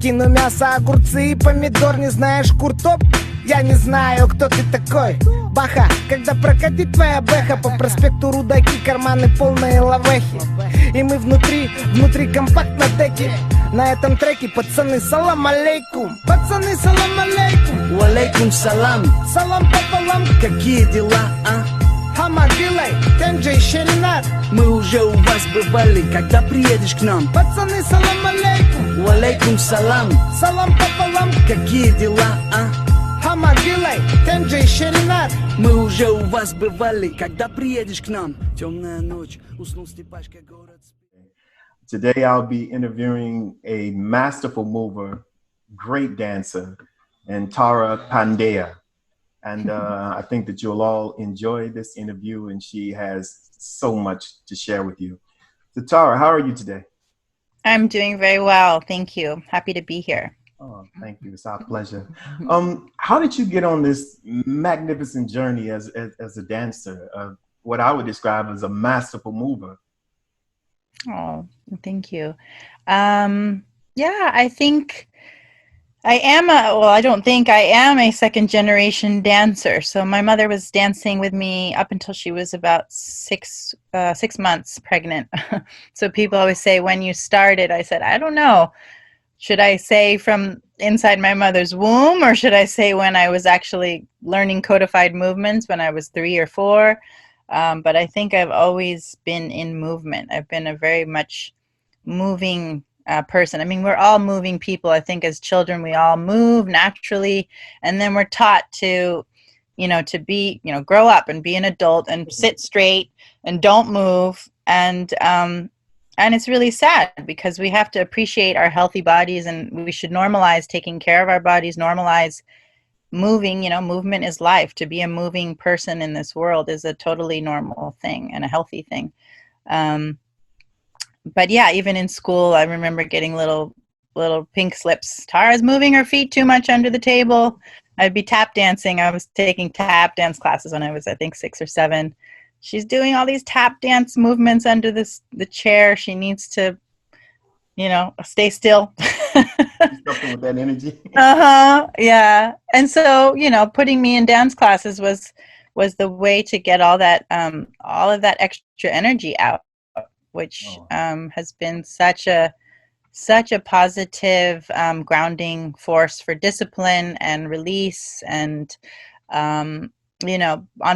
Кину мясо, огурцы и помидор. Не знаешь куртоп? Я не знаю, кто ты такой. Баха, когда прокатит твоя бэха по проспекту Рудаки, карманы полные лавехи. И мы внутри компакт на деке. На этом треке, пацаны, салам алейкум. Пацаны, салам алейкум. Валейкум салам. Салам пополам. Какие дела, а? Хамадилай, Тенджей, Шеринат. Мы уже у вас бывали, когда приедешь к нам. Пацаны, салам алейкум. Валейкум салам. Салам пополам. Какие дела, а? Хамадилай, Тенджей, Шеринат. Мы уже у вас бывали, когда приедешь к нам. Темная ночь, уснул Степашка, город. Today I'll be interviewing a masterful mover, great dancer, and Tara Pandeya. And I think that you'll all enjoy this interview, and she has so much to share with you. So Tara, how are you today? I'm doing very well, thank you. Happy to be here. Oh, thank you. It's our pleasure. How did you get on this magnificent journey as a dancer, what I would describe as a masterful mover? Oh, thank you. Yeah, I think I am I don't think I am a second generation dancer. So my mother was dancing with me up until she was about 6 months pregnant. So people always say, when you started, I said, I don't know. Should I say from inside my mother's womb, or should I say when I was actually learning codified movements when I was 3 or 4? But I think I've always been in movement. I've been a very much moving person. I mean, we're all moving people. I think as children, we all move naturally. And then we're taught to, to be, grow up and be an adult and sit straight and don't move. And it's really sad because we have to appreciate our healthy bodies, and we should normalize taking care of our bodies, normalize moving. Movement is life. To be a moving person in this world is a totally normal thing and a healthy thing. But yeah, even in school, I remember getting little pink slips. Tara's moving her feet too much under the table. I'd be tap dancing. I was taking tap dance classes when I was, I think, 6 or 7. She's doing all these tap dance movements under the chair. She needs to, stay still. Something with that energy. Yeah. And so, putting me in dance classes was the way to get all of that extra energy out, which has been such a positive grounding force for discipline and release, and on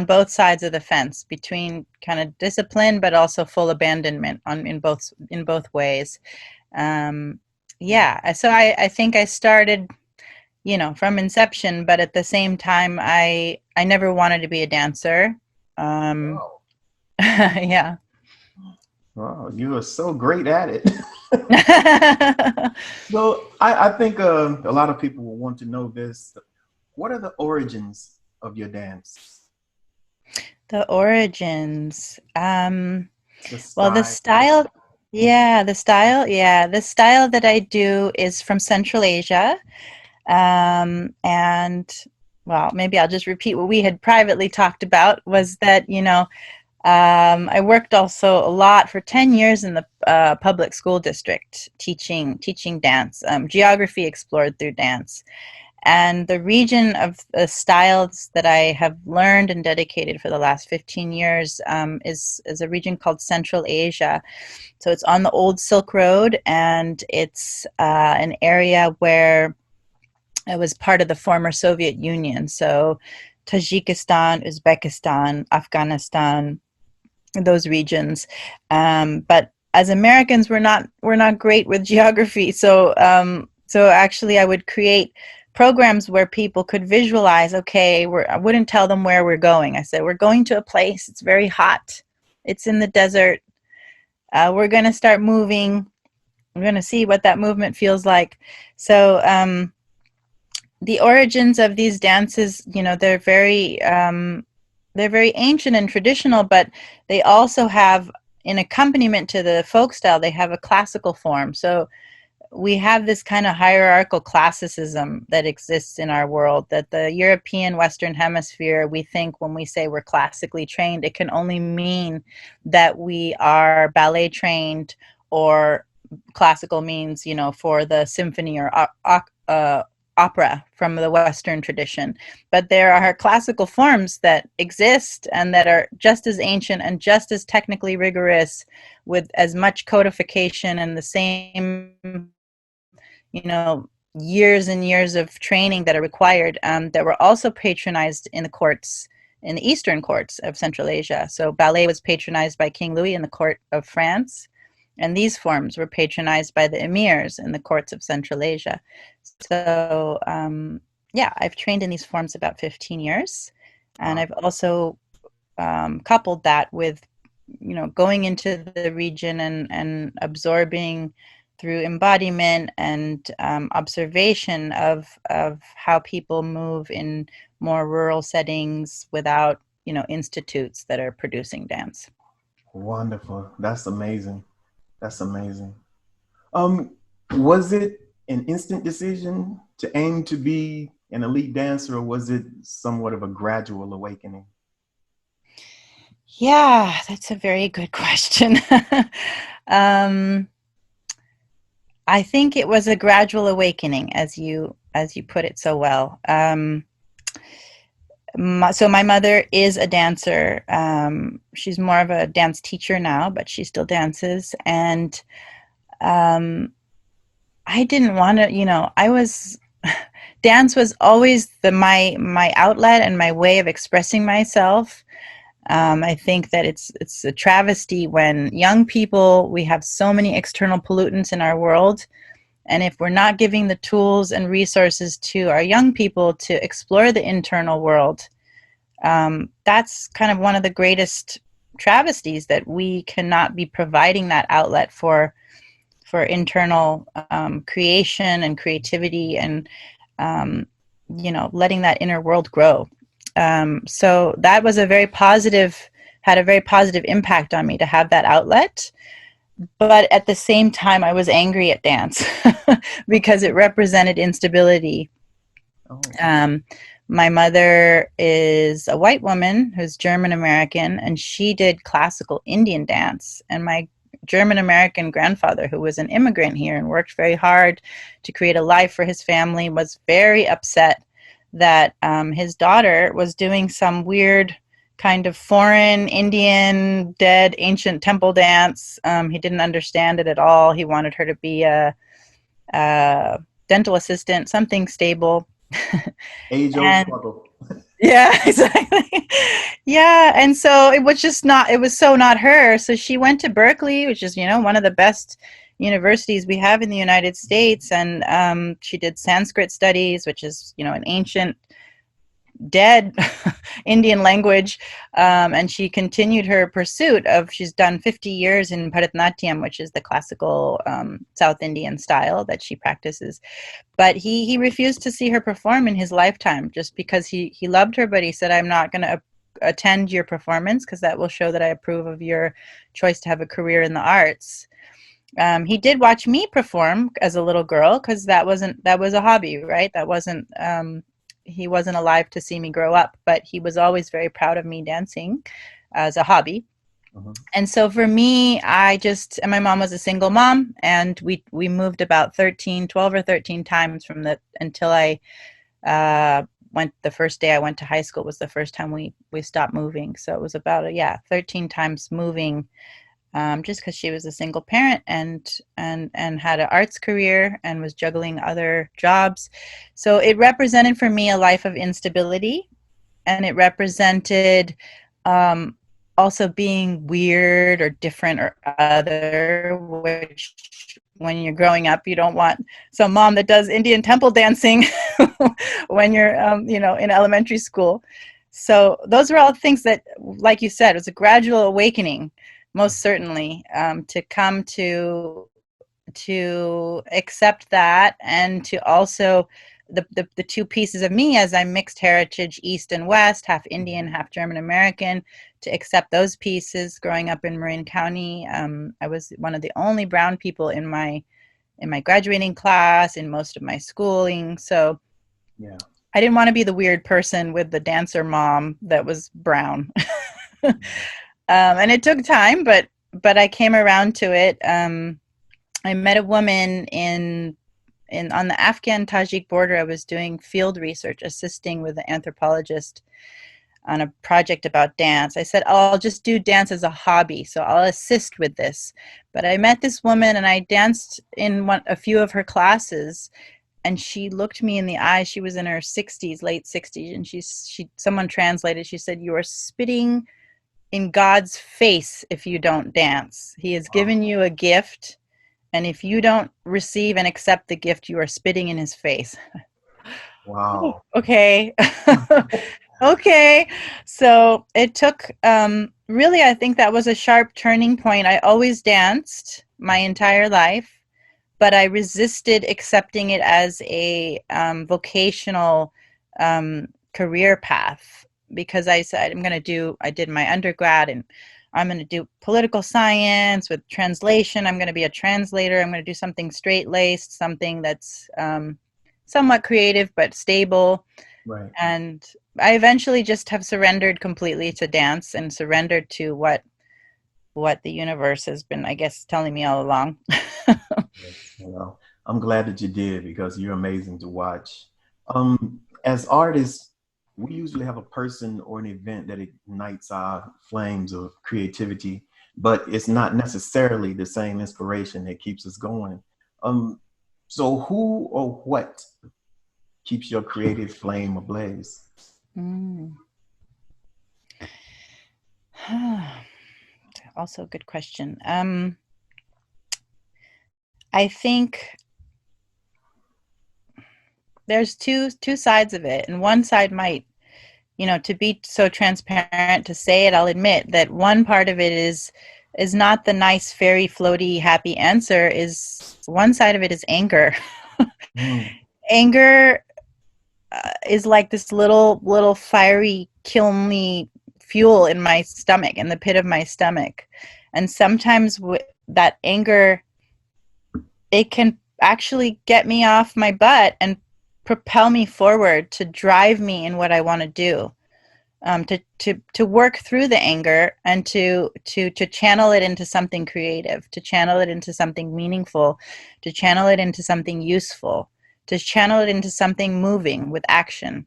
both sides of the fence, between kind of discipline but also full abandonment in both ways. Yeah, so I think I started, from inception, but at the same time, I never wanted to be a dancer. Yeah. Wow, you are so great at it. So I think a lot of people will want to know this. What are the origins of your dance? The origins. The style that I do is from Central Asia. And well, maybe I'll just repeat what we had privately talked about, was that, I worked also a lot for 10 years in the public school district teaching dance, geography explored through dance. And the region of the styles that I have learned and dedicated for the last 15 years is a region called Central Asia. So it's on the old Silk Road, and it's an area where it was part of the former Soviet Union. So Tajikistan, Uzbekistan, Afghanistan, those regions. But as Americans, we're not great with geography. So actually I would create programs where people could visualize, okay, I wouldn't tell them where we're going. I said, we're going to a place, it's very hot, it's in the desert, we're going to start moving, we're going to see what that movement feels like. So the origins of these dances, they're very ancient and traditional, but they also have, in accompaniment to the folk style, they have a classical form. So we have this kind of hierarchical classicism that exists in our world, that the European Western Hemisphere, we think when we say we're classically trained, it can only mean that we are ballet trained or classical means, you know, for the symphony or opera from the Western tradition. But there are classical forms that exist and that are just as ancient and just as technically rigorous, with as much codification and the same, you know, years and years of training that are required, that were also patronized in the courts, in the Eastern courts of Central Asia. So ballet was patronized by King Louis in the court of France, and these forms were patronized by the emirs in the courts of Central Asia. So yeah, I've trained in these forms about 15 years. And I've also coupled that with, you know, going into the region and absorbing through embodiment and observation of how people move in more rural settings without, you know, institutes that are producing dance. Wonderful. That's amazing. That's amazing. Was it an instant decision to aim to be an elite dancer, or was it somewhat of a gradual awakening? Yeah, that's a very good question. I think it was a gradual awakening, as you put it so well. So my mother is a dancer. She's more of a dance teacher now, but she still dances. And I didn't want to, you know, dance was always my outlet and my way of expressing myself. I think that it's a travesty when young people, we have so many external pollutants in our world. And if we're not giving the tools and resources to our young people to explore the internal world, that's kind of one of the greatest travesties, that we cannot be providing that outlet for internal creation and creativity and, you know, letting that inner world grow. So that was had a very positive impact on me to have that outlet. But at the same time, I was angry at dance because it represented instability. Oh. My mother is a white woman who's German American, and she did classical Indian dance. And my German American grandfather, who was an immigrant here and worked very hard to create a life for his family, was very upset that his daughter was doing some weird kind of foreign Indian dead ancient temple dance. He didn't understand it at all. He wanted her to be a dental assistant, something stable. Age-old struggle. Yeah, exactly. Yeah, and so it was just not, it was so not her. So she went to Berkeley, which is, you know, one of the best universities we have in the United States, and she did Sanskrit studies, which is, you know, an ancient dead Indian language, and she continued her pursuit of, she's done 50 years in Bharatanatyam, which is the classical South Indian style that she practices. But he refused to see her perform in his lifetime, just because he loved her, but he said, I'm not going to attend your performance because that will show that I approve of your choice to have a career in the arts. He did watch me perform as a little girl, because that was a hobby, right? That wasn't, he wasn't alive to see me grow up, but he was always very proud of me dancing as a hobby. Uh-huh. And so for me, and my mom was a single mom, and we moved about 12 or 13 times until I went, the first day I went to high school was the first time we stopped moving. So it was about 13 times moving, just because she was a single parent and had an arts career and was juggling other jobs. So it represented for me a life of instability, and it represented also being weird or different or other, which when you're growing up, you don't want some mom that does Indian temple dancing when you're, in elementary school. So those were all things that, like you said, it was a gradual awakening, most certainly, to come to accept that, and to also the two pieces of me as I'm mixed heritage, East and West, half Indian, half German American, to accept those pieces. Growing up in Marin County, I was one of the only brown people in my graduating class, in most of my schooling. So yeah, I didn't want to be the weird person with the dancer mom that was brown. And it took time, but I came around to it. I met a woman on the Afghan Tajik border. I was doing field research, assisting with an anthropologist on a project about dance. I said, oh, I'll just do dance as a hobby, so I'll assist with this. But I met this woman and I danced in a few of her classes, and she looked me in the eye. She was in her 60s, late 60s, and someone translated, she said, "You are spitting in God's face if you don't dance. He has given you a gift, and if you don't receive and accept the gift, you are spitting in his face." Wow. Okay. Okay. So it took, really, I think that was a sharp turning point. I always danced my entire life, but I resisted accepting it as a vocational career path, because I said, I did my undergrad and I'm going to do political science with translation. I'm going to be a translator. I'm going to do something straight-laced, something that's somewhat creative but stable. Right. And I eventually just have surrendered completely to dance and surrendered to what the universe has been, I guess, telling me all along. Well, I'm glad that you did, because you're amazing to watch. As artists, we usually have a person or an event that ignites our flames of creativity, but it's not necessarily the same inspiration that keeps us going. So who or what keeps your creative flame ablaze? Also a good question. I think there's two sides of it, and one side might, to be so transparent to say it, I'll admit that one part of it is not the nice, fairy, floaty, happy answer. Is one side of it is anger. Anger is like this little fiery, kill me fuel in my stomach, in the pit of my stomach. And sometimes that anger, it can actually get me off my butt and propel me forward, to drive me in what I want to do, to work through the anger and to channel it into something creative, to channel it into something meaningful, to channel it into something useful, to channel it into something moving with action.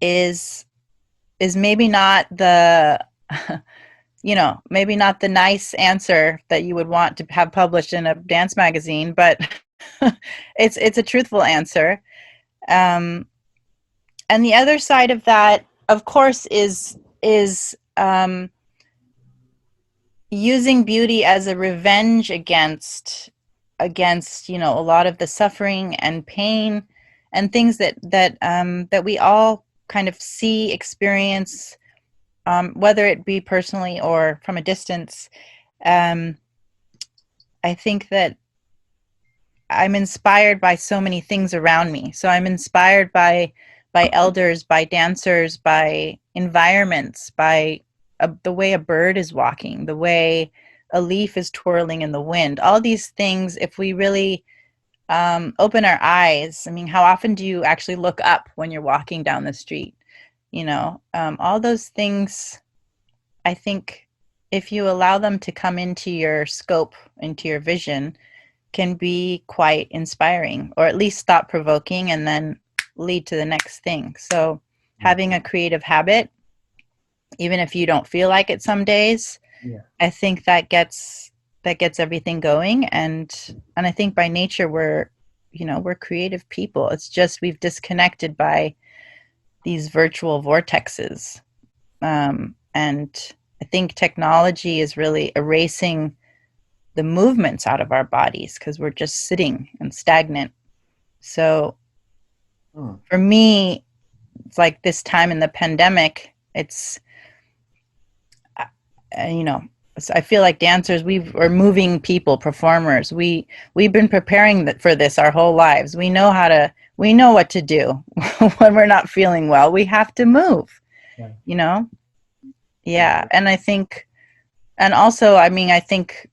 Is maybe not the maybe not the nice answer that you would want to have published in a dance magazine, but it's a truthful answer. And the other side of that, of course, is using beauty as a revenge against a lot of the suffering and pain and things that we all kind of see, experience, whether it be personally or from a distance. I think that I'm inspired by so many things around me. So I'm inspired by elders, by dancers, by environments, by the way a bird is walking, the way a leaf is twirling in the wind. All these things, if we really open our eyes, I mean, how often do you actually look up when you're walking down the street? All those things, I think, if you allow them to come into your scope, into your vision, can be quite inspiring, or at least thought-provoking, and then lead to the next thing. So having a creative habit, even if you don't feel like it some days, I think that gets everything going. And I think by nature we're creative people. It's just we've disconnected by these virtual vortexes. And I think technology is really erasing the movements out of our bodies, because we're just sitting and stagnant. So for me, it's like this time in the pandemic, it's, I feel like dancers, we're moving people, performers. We've been preparing for this our whole lives. We know what to do when we're not feeling well. We have to move, Yeah. And I think, and also, I mean, I think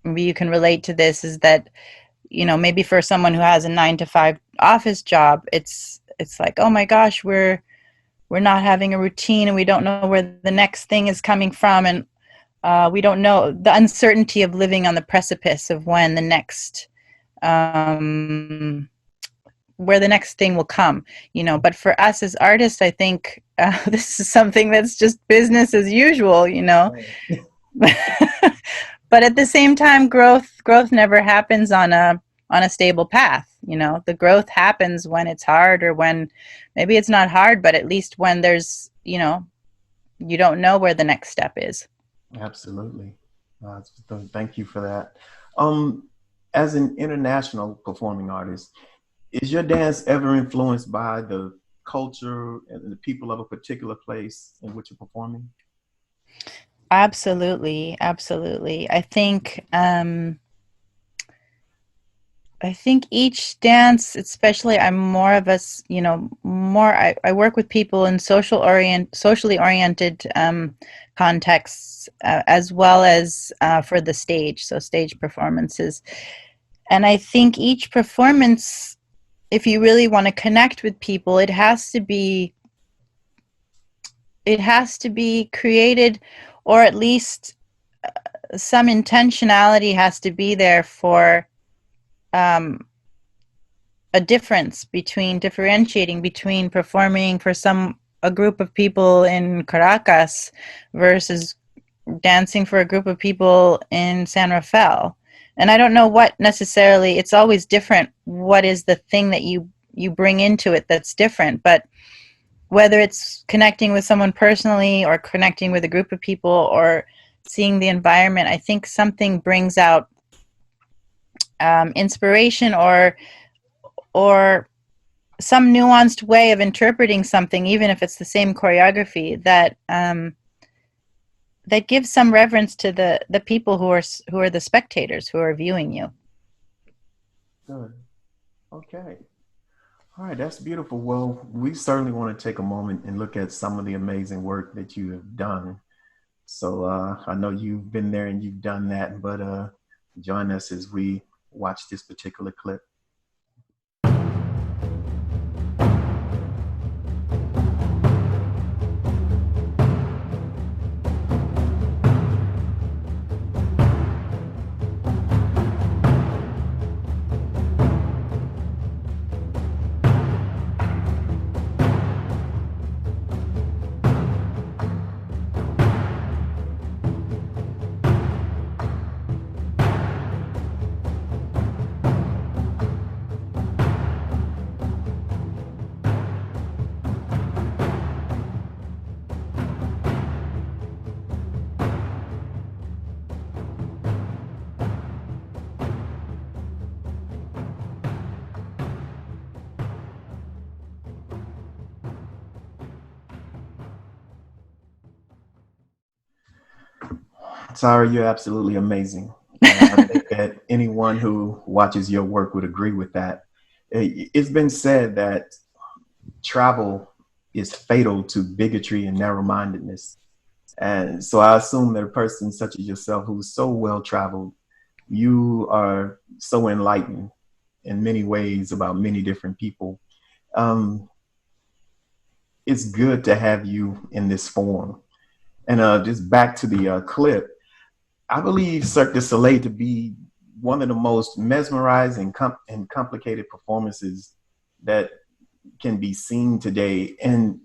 maybe you can relate to this, is that, maybe for someone who has a 9-to-5 office job, it's like, oh my gosh, we're not having a routine and we don't know where the next thing is coming from. And we don't know the uncertainty of living on the precipice of when the next where the next thing will come, you know. But for us as artists, I think this is something that's just business as usual, you know. But at the same time, growth never happens on a stable path, you know. The growth happens when it's hard, or when maybe it's not hard, but at least when there's, you know, you don't know where the next step is. Absolutely. Thank you for that. As an international performing artist, is your dance ever influenced by the culture and the people of a particular place in which you're performing? Absolutely. I think each dance, especially, I'm more of a, you know, I work with people in socially oriented contexts, as well as for the stage, so stage performances. And I think each performance, if you really want to connect with people, it has to be created, or at least some intentionality has to be there for a difference between differentiating between performing for a group of people in Caracas versus dancing for a group of people in San Rafael. And I don't know what necessarily, it's always different. What is the thing that you bring into it that's different? But whether it's connecting with someone personally, or connecting with a group of people, or seeing the environment, I think something brings out inspiration, or some nuanced way of interpreting something, even if it's the same choreography, that that gives some reverence to the people who are the spectators who are viewing you. Good. Okay. All right, that's beautiful. Well, we certainly want to take a moment and look at some of the amazing work that you have done. So I know you've been there and you've done that, but join us as we watch this particular clip. Tara, you're absolutely amazing. I think that anyone who watches your work would agree with that. It's been said that travel is fatal to bigotry and narrow-mindedness. And so I assume that a person such as yourself, who's so well-traveled, you are so enlightened in many ways about many different people. It's good to have you in this form. And just back to the clip, I believe Cirque du Soleil to be one of the most mesmerizing and complicated performances that can be seen today. And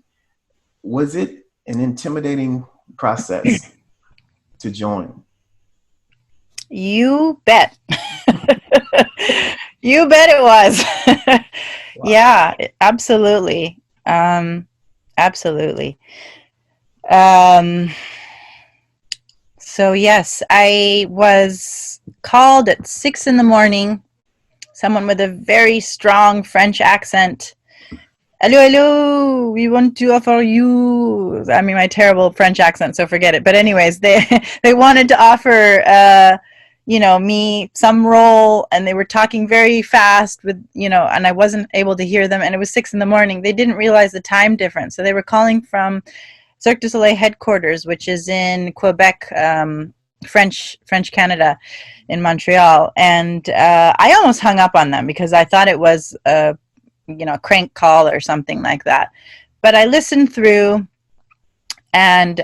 was it an intimidating process to join? You bet. You bet it was. Wow. Yeah, absolutely. Absolutely. So yes, I was called at 6 a.m. Someone with a very strong French accent. Hello, hello, we want to offer you, I mean, my terrible French accent, so forget it. But anyways, they wanted to offer, you know, me some role, and they were talking very fast with, you know, and I wasn't able to hear them, and it was 6 a.m. They didn't realize the time difference. So they were calling from Cirque du Soleil headquarters, which is in Quebec, French Canada, in Montreal. And I almost hung up on them because I thought it was a, you know, crank call or something like that. But I listened through, and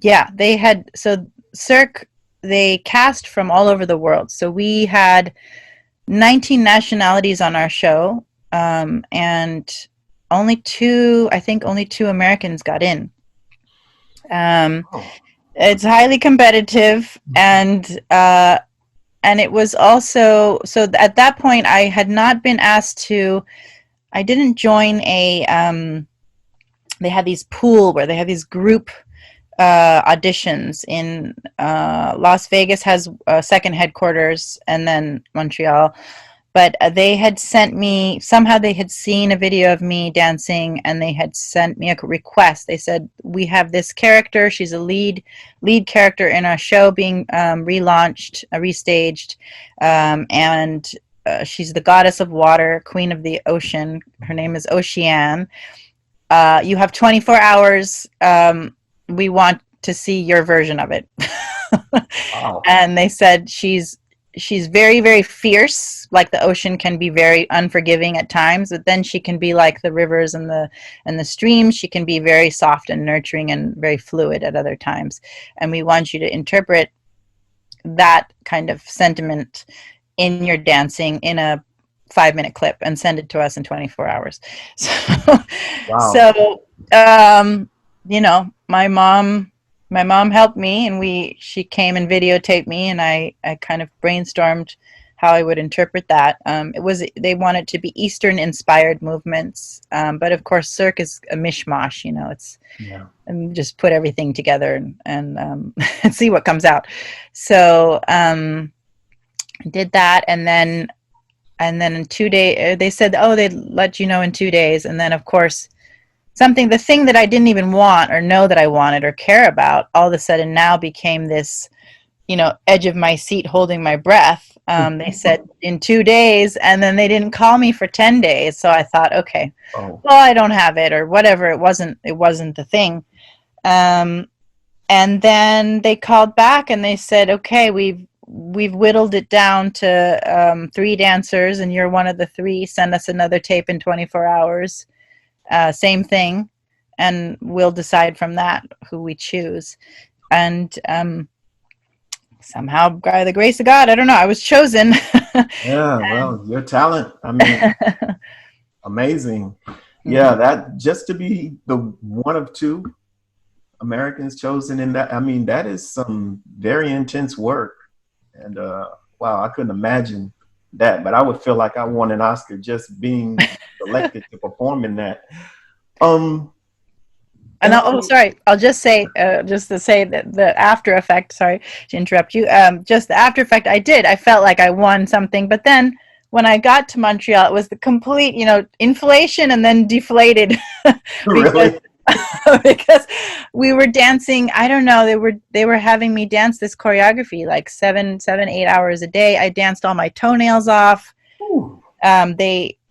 Yeah, they had, so Cirque, they cast from all over the world. So we had 19 nationalities on our show, and only two, I think only two Americans got in. Oh, It's highly competitive, and it was also, so at that point I had not been asked to, I didn't join a, they had these pool where they have these group auditions in Las Vegas has a second headquarters, and then Montreal. But they had sent me, somehow they had seen a video of me dancing, and they had sent me a request. They said, we have this character, she's a lead character in our show being relaunched, restaged, and she's the goddess of water, queen of the ocean. Her name is Oceane. You have 24 hours. We want to see your version of it. wow. And they said she's very, very fierce. Like the ocean can be very unforgiving at times, but then she can be like the rivers and the streams. She can be very soft and nurturing and very fluid at other times. And we want you to interpret that kind of sentiment in your dancing in a 5-minute clip and send it to us in 24 hours. So, Wow. so you know, my mom helped me, and she came and videotaped me, and I kind of brainstormed how I would interpret that. They wanted to be Eastern inspired movements, but of course Cirque is a mishmash, you know, it's, Yeah. and just put everything together and and see what comes out. So did that, and then in 2 days they said, oh, they'd let you know in 2 days. And then of course the thing that I didn't even want or know that I wanted or care about, all of a sudden now became this, you know, edge of my seat holding my breath. They said in 2 days, and then they didn't call me for 10 days. So I thought, okay, Oh, well, I don't have it or whatever. It wasn't the thing. And then they called back and they said, okay, we've whittled it down to 3 dancers, and you're one of the 3. Send us another tape in 24 hours. Same thing, and we'll decide from that who we choose. And somehow, by the grace of God, I don't know, I was chosen. yeah. Well, your talent, I mean, amazing. Yeah, that just to be the one of 2 Americans chosen in that, I mean, that is some very intense work. And wow, I couldn't imagine that, but I would feel like I won an Oscar just being selected to perform in that. And sorry, I'll just say, just to say that the after effect, sorry to interrupt you, just the after effect I felt like I won something, but then when I got to Montreal, it was the complete, you know, inflation and then deflated. Really? Because we were dancing, I don't know, they were having me dance this choreography like 8 hours a day. I danced all my toenails off. Ooh.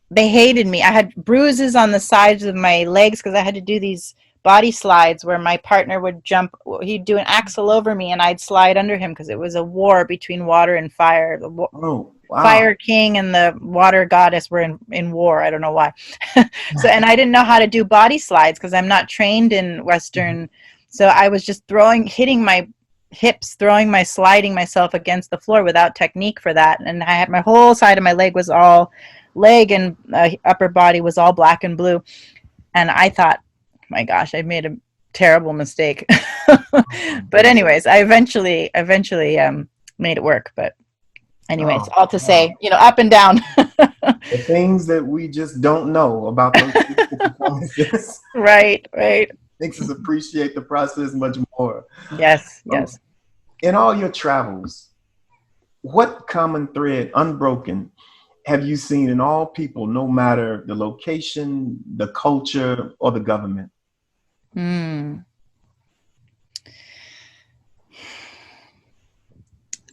They hated me. I had bruises on the sides of my legs because I had to do these body slides where my partner would jump, he'd do an axel over me and I'd slide under him, because it was a war between water and fire. Oh, wow. Fire king and the water goddess were in war. I don't know why. So, and I didn't know how to do body slides because I'm not trained in Western. So I was just hitting my hips, sliding myself against the floor without technique for that. And I had my whole side of my leg and upper body was all black and blue. And I thought, my gosh, I made a terrible mistake. But anyways, I eventually made it work. But anyways, all to say, you know, up and down. The things that we just don't know about those performances. Right. Makes us appreciate the process much more. Yes. In all your travels, what common thread, unbroken, have you seen in all people, no matter the location, the culture, or the government?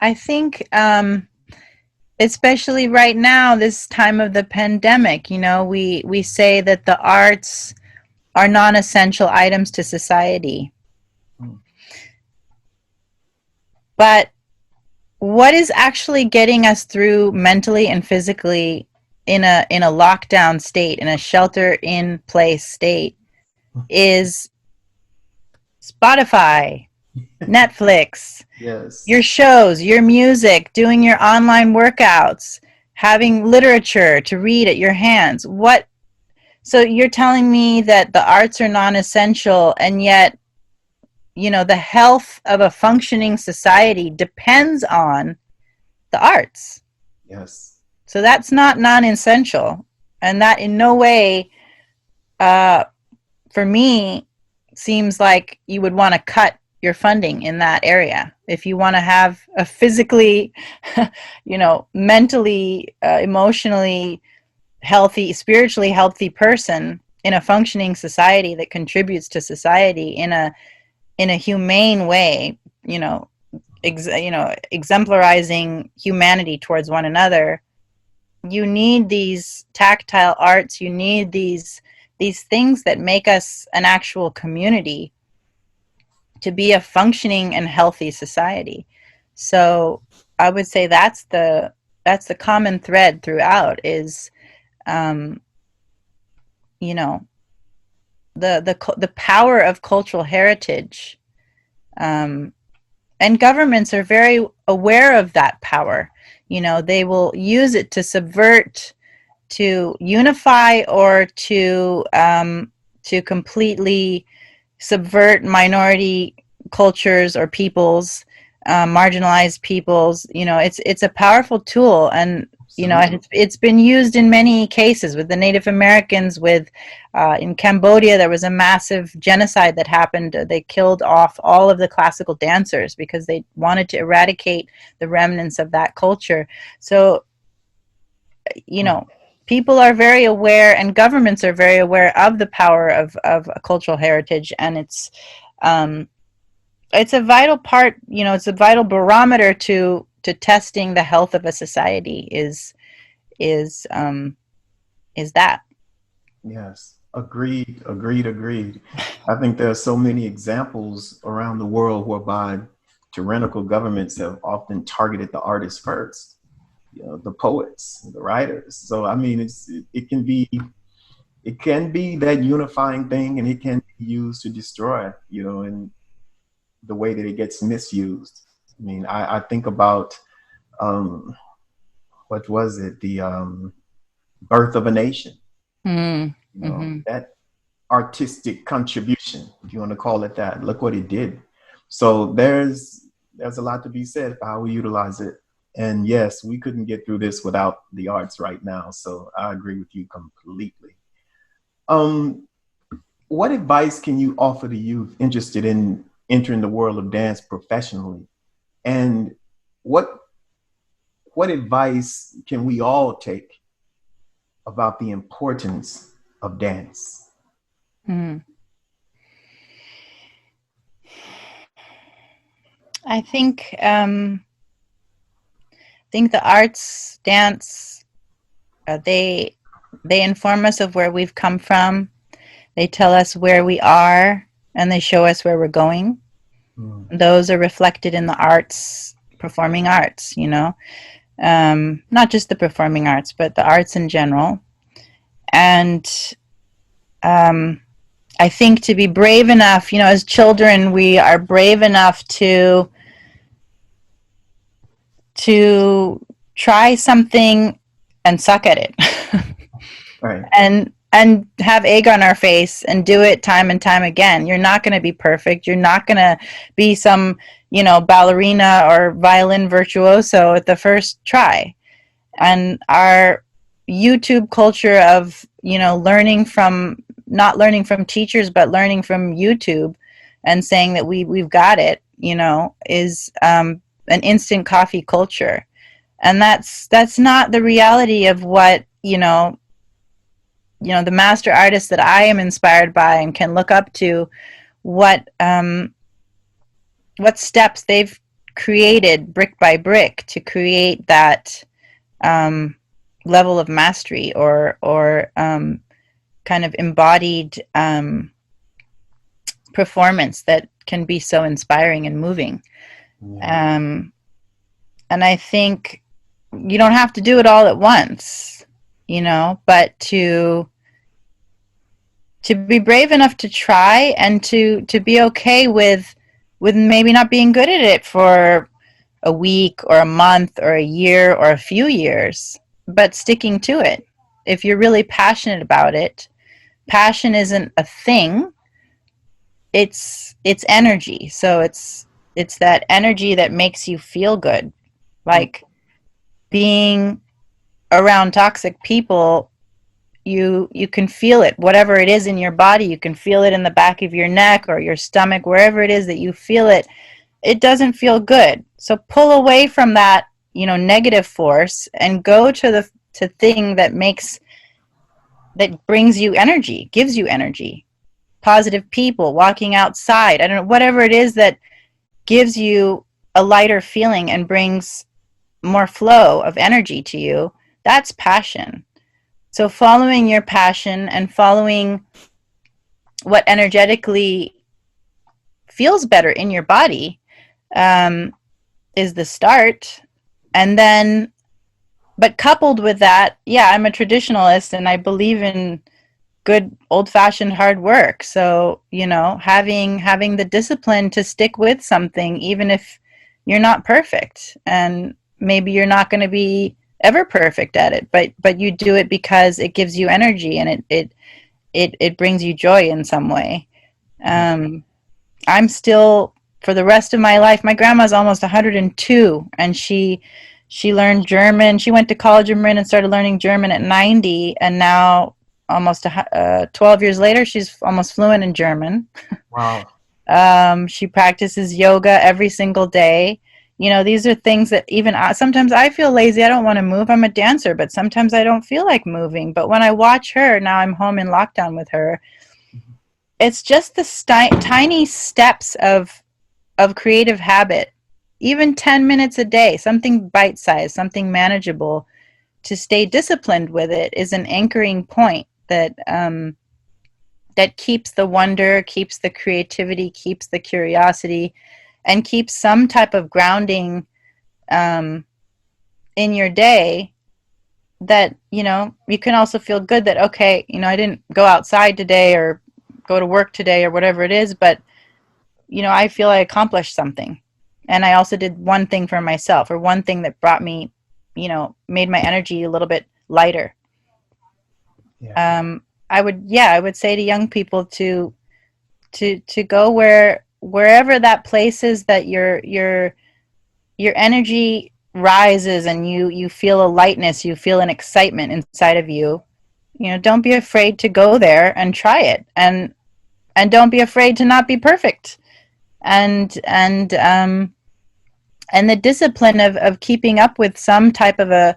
I think, especially right now, this time of the pandemic, you know, we say that the arts are non-essential items to society. But what is actually getting us through mentally and physically in a lockdown state, in a shelter-in-place state, is Spotify, Netflix, Yes. your shows, your music, doing your online workouts, having literature to read at your hands. So you're telling me that the arts are non-essential, and yet, the health of a functioning society depends on the arts. Yes. So that's not non-essential, and that in no way, for me, seems like you would want to cut your funding in that area if you want to have a physically, mentally, emotionally healthy, spiritually healthy person in a functioning society that contributes to society in a humane way, exemplarizing humanity towards one another. You need these tactile arts. You need these things that make us an actual community to be a functioning and healthy society. So I would say that's the common thread throughout is, um, you know, the power of cultural heritage, and governments are very aware of that power. They will use it to subvert, to unify, or to completely subvert minority cultures or peoples, marginalized peoples. It's a powerful tool, and it's been used in many cases with the Native Americans. With in Cambodia, there was a massive genocide that happened. They killed off all of the classical dancers because they wanted to eradicate the remnants of that culture. So, people are very aware, and governments are very aware of the power of a cultural heritage, and it's a vital part. It's a vital barometer to testing the health of a society. Is that. Yes. Agreed. Agreed. Agreed. I think there are so many examples around the world whereby tyrannical governments have often targeted the artists first, the poets, the writers. So I mean, it can be that unifying thing, and it can be used to destroy, in the way that it gets misused. I mean, I think about what was it, the Birth of a Nation. That artistic contribution, if you want to call it that. Look what it did. So there's a lot to be said for how we utilize it. And yes, we couldn't get through this without the arts right now. So I agree with you completely. What advice can you offer to youth interested in entering the world of dance professionally? And what advice can we all take about the importance of dance? I think the arts, dance, they inform us of where we've come from. They tell us where we are, and they show us where we're going. Those are reflected in the arts, performing arts. Not just the performing arts, but the arts in general. And I think to be brave enough, as children, we are brave enough to try something and suck at it. Right. and have egg on our face and do it time and time again. You're not going to be perfect. You're not going to be some, ballerina or violin virtuoso at the first try. And our YouTube culture of, not learning from teachers, but learning from YouTube and saying that we've got it, is an instant coffee culture. And that's not the reality of what, the master artists that I am inspired by and can look up to, what steps they've created brick by brick to create that level of mastery or kind of embodied performance that can be so inspiring and moving. And I think you don't have to do it all at once, but to be brave enough to try, and to be okay with with maybe not being good at it for a week or a month or a year or a few years, but sticking to it. If you're really passionate about it, passion isn't a thing, it's energy. So it's that energy that makes you feel good. Like being around toxic people, you can feel it, whatever it is in your body, you can feel it in the back of your neck or your stomach, wherever it is that you feel it. It doesn't feel good. So pull away from that, negative force, and go to the thing that brings you energy, gives you energy. Positive people, walking outside, I don't know, whatever it is that gives you a lighter feeling and brings more flow of energy to you, that's passion. So following your passion and following what energetically feels better in your body is the start. And then, but coupled with that, yeah, I'm a traditionalist and I believe in good old-fashioned hard work. So, having the discipline to stick with something, even if you're not perfect, and maybe you're not going to be ever perfect at it, but you do it because it gives you energy and it brings you joy in some way. I'm still, for the rest of my life, my grandma's almost 102, and she learned German. She went to college in Marin and started learning German at 90, and now almost 12 years later, she's almost fluent in German. Wow. She practices yoga every single day. These are things that even sometimes I feel lazy. I don't want to move. I'm a dancer, but sometimes I don't feel like moving. But when I watch her, now I'm home in lockdown with her, it's just the tiny steps of creative habit, even 10 minutes a day, something bite-sized, something manageable. To stay disciplined with it is an anchoring point that keeps the wonder, keeps the creativity, keeps the curiosity, and keeps some type of grounding in your day, that you can also feel good that, okay, I didn't go outside today or go to work today or whatever it is, but I feel I accomplished something, and I also did one thing for myself, or one thing that brought me, made my energy a little bit lighter. Yeah. I would say to young people to go wherever that place is that your energy rises, and you feel a lightness, you feel an excitement inside of you. Don't be afraid to go there and try it, and don't be afraid to not be perfect, and the discipline of keeping up with some type of a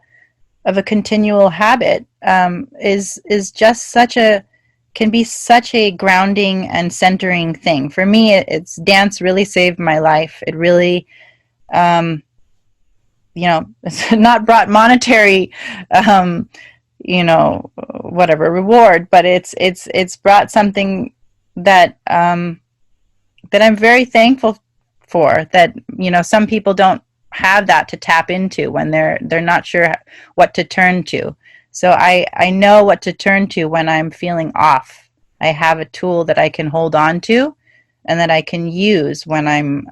continual habit is just can be such a grounding and centering thing. For me, it's dance really saved my life. It really, it's not brought monetary, whatever reward, but it's brought something that that I'm very thankful for. That some people don't have that to tap into when they're not sure what to turn to. So I know what to turn to when I'm feeling off. I have a tool that I can hold on to, and that I can use when I'm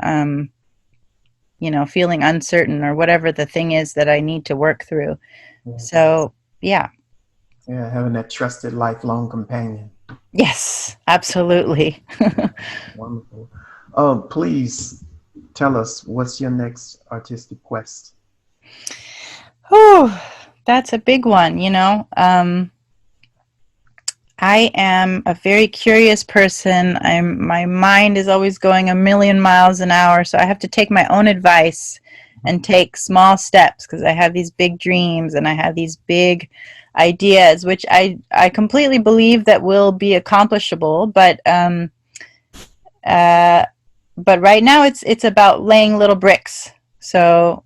feeling uncertain, or whatever the thing is that I need to work through. Yeah. So yeah, having that trusted lifelong companion. Yes, absolutely. Wonderful. Please tell us, what's your next artistic quest? Oh, that's a big one. I am a very curious person. My mind is always going a million miles an hour, so I have to take my own advice and take small steps, because I have these big dreams and I have these big ideas, which I completely believe that will be accomplishable. But right now it's about laying little bricks. So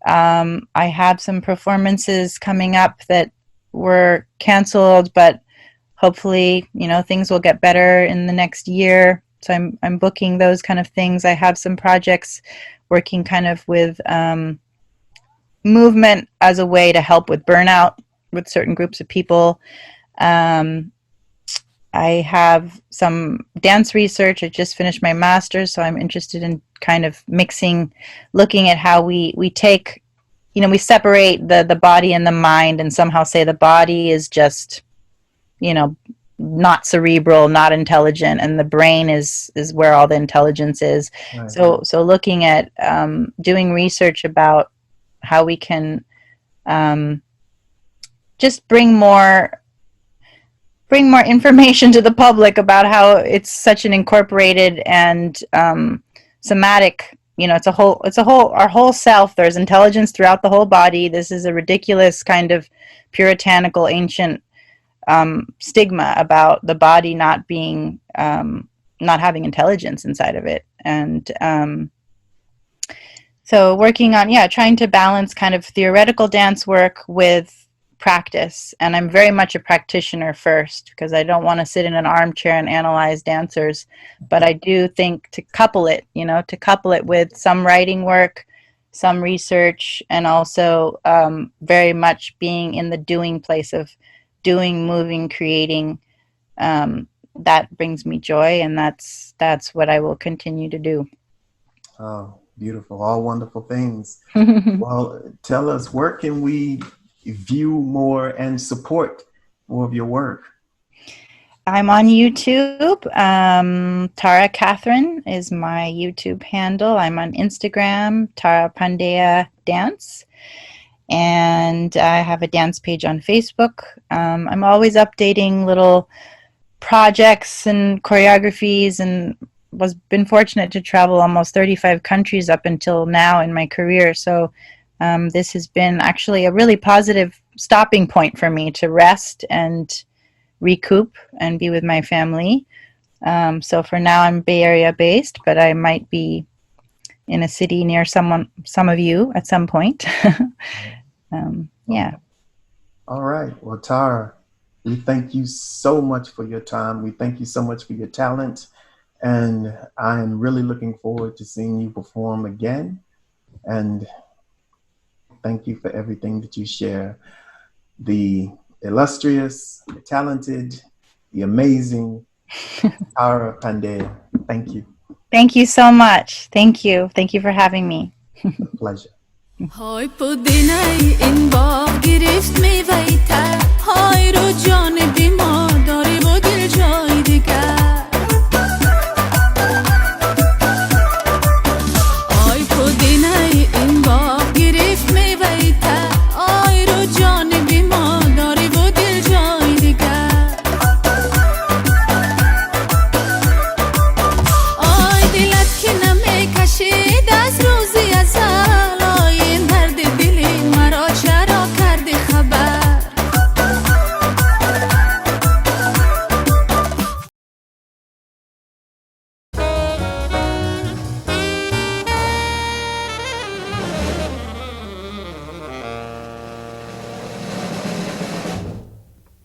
I have some performances coming up that were canceled, but hopefully things will get better in the next year. So I'm booking those kind of things. I have some projects working kind of with movement as a way to help with burnout with certain groups of people. I have some dance research. I just finished my master's, so I'm interested in kind of looking at how we take, we separate the body and the mind, and somehow say the body is just, not cerebral, not intelligent, and the brain is where all the intelligence is. Right. So looking at doing research about how we can just bring more information to the public about how it's such an incorporated and somatic, it's a whole our whole self. There's intelligence throughout the whole body. This is a ridiculous kind of puritanical ancient stigma about the body not being not having intelligence inside of it. And so working on trying to balance kind of theoretical dance work with practice. And I'm very much a practitioner first, because I don't want to sit in an armchair and analyze dancers, but I do think to couple it with some writing work, some research, and also very much being in the doing place of doing, moving, creating, that brings me joy, and that's what I will continue to do. Oh, beautiful. All wonderful things. Well, tell us, where can we view more and support more of your work? I'm on YouTube. Tara Catherine is my YouTube handle. I'm on Instagram, Tara Pandeya Dance. And I have a dance page on Facebook. I'm always updating little projects and choreographies, and been fortunate to travel almost 35 countries up until now in my career. So this has been actually a really positive stopping point for me to rest and recoup and be with my family. So for now, I'm Bay Area based, but I might be in a city near some of you at some point. Yeah. All right. Well, Tara, we thank you so much for your time. We thank you so much for your talent. And I am really looking forward to seeing you perform again. And thank you for everything that you share. The illustrious, the talented, the amazing Tara Pandeya. Thank you. Thank you so much. Thank you. Thank you for having me. Pleasure. های پودینای این باغ گرفت میوهی ته های رو جان بیم